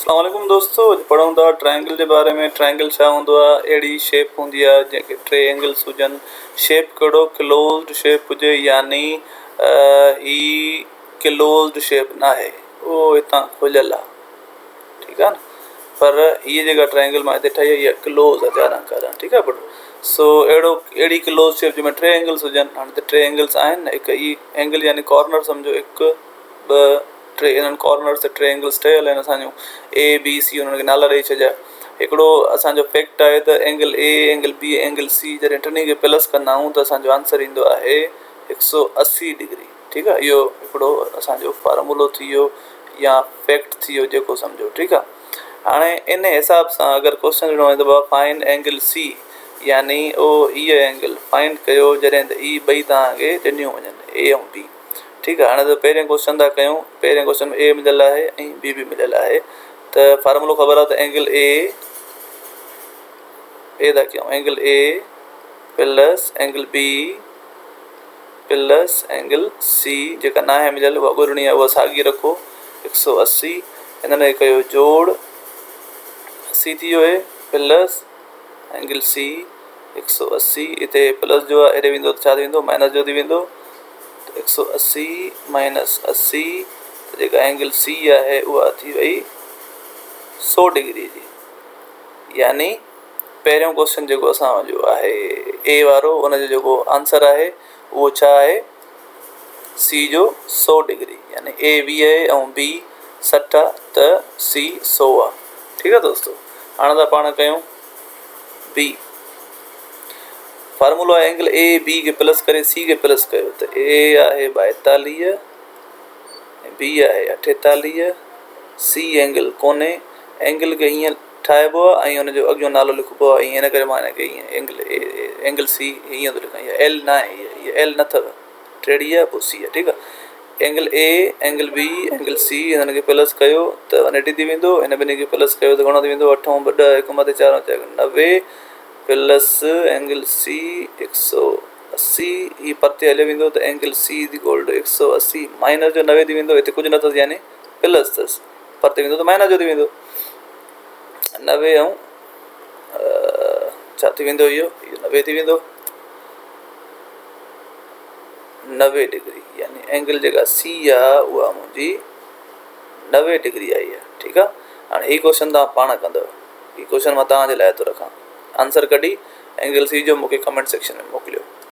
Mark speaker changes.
Speaker 1: अस्सलाम वालेकुम दोस्तों, अॼु पढ़ूं था ट्रायंगल जे बारे में। ट्रायंगल छा हूंदो आहे? अहिड़ी शेप हूंदी आहे जंहिंखे टे एंगल्स हुजनि। शेप कहिड़ो? क्लोज्ड शेप हुजे, यानी ही क्लोज्ड शेप न आहे, उहो हितां खुलियल आहे, ठीकु आहे न। पर हीअ जेका ट्रायंगल मां हिते ठाही आहे इहा क्लोज आहे, ध्यानु करणु, ठीकु आहे पुटु। सो अहिड़ी क्लोज शेप जंहिंमें टे एंगल्स हुजनि। हाणे त टे एंगल्स आहिनि न, हिकु ई एंगल यानी कॉर्नर सम्झो, हिकु ॿ टे, इन्हनि कॉर्नर्स ते टे एंगल्स ठहियल आहिनि असांजो ए बी सी, उन्हनि खे नाला ॾेई छॾिया। हिकिड़ो असांजो फैक्ट आहे त angle A, angle B, angle C जॾहिं टिनी खे प्लस कंदा आहियूं त असांजो आंसर ईंदो आहे 180 डिग्री, ठीकु आहे। इहो हिकिड़ो असांजो फार्मूलो थी वियो या फैक्ट थी वियो, जेको सम्झो, ठीकु आहे। हाणे इन हिसाब सां अगरि क्वेश्चन ॾिनो आहे त फाइंड एंगल सी, यानी उहो हीअ एंगल फाइंड कयो जॾहिं त ई ॿई तव्हांखे ॾिनियूं वञनि, ए ऐं बी, ठीकु आहे। हाणे त पहिरें क्वेश्चन था कयूं। पहिरें क्वेश्चन में ए मिलियल आहे ऐं बी बि मिलियल आहे, त फार्मूलो ख़बर आहे त एंगल ए था कयूं, angle A plus angle B plus angle C, जेका न आहे मिलियल उहा ॻोल्हणी आहे, उहा साॻी रखो 180। हिन में कयो जोड़, 80 थी वियो आहे, प्लस एंगल सी 180, हिते प्लस जो आहे, हेॾे वेंदो त छा थी वेंदो? माइनस जो थी वेंदो। 180 माइनस 80, त जेका एंगल सी आहे उहा थी वई 100 डिग्री जी। यानी पहिरियों क्वेश्चन जेको असांजो आहे ए वारो, उनजो जेको आंसर आहे उहो छा आहे? सी जो 100 डिग्री, यानी ए 20 आहे ऐं बी 60 आहे, त सी 100 आहे, ठीकु आहे दोस्तों। हाणे था पाण कयूं बी। फार्मूलो आहे एंगल ए बी खे प्लस करे सी खे प्लस कयो, त ए आहे 42, बी आहे 48, सी एंगल कोन्हे। एंगल खे हीअं ठाहिबो आहे ऐं हुनजो अॻियो नालो लिखिबो आहे, हीअं इन करे मां हिनखे हीअं एंगल सी हीअं थो लिखां, हीअ एल न आहे, हीअ एल न अथव, टेढ़ी आहे, पोइ सी आहे, ठीकु आहे। Angle A, angle B, angle C, हिननि खे प्लस कयो त 180 थी वेंदो। हिन ॿिन्ही खे प्लस कयो त घणो थी वेंदो? 8 ऐं 2 1 मथे 4 ऐं 4 90, प्लस एंगल सी 180, ही परते हलियो वेंदो त angle C is equal to 180 minus जो 90 थी वेंदो। हिते कुझु न अथसि, यानी प्लस अथसि, परते वेंदो त माइनस जो थी वेंदो। 90 ऐं छा थी वेंदो? इहो 90 थी वेंदो, 90 डिग्री, यानी एंगल जेका सी आहे उहा मुंहिंजी 90 डिग्री आई आहे, ठीकु आहे। हाणे ही क्वेश्चन तव्हां पाण कंदव, ही क्वेश्चन मां तव्हांजे लाइ थो रखां। आंसर कढी एंगल सी जो मूंखे कमेंट सेक्शन में मोकिलियो।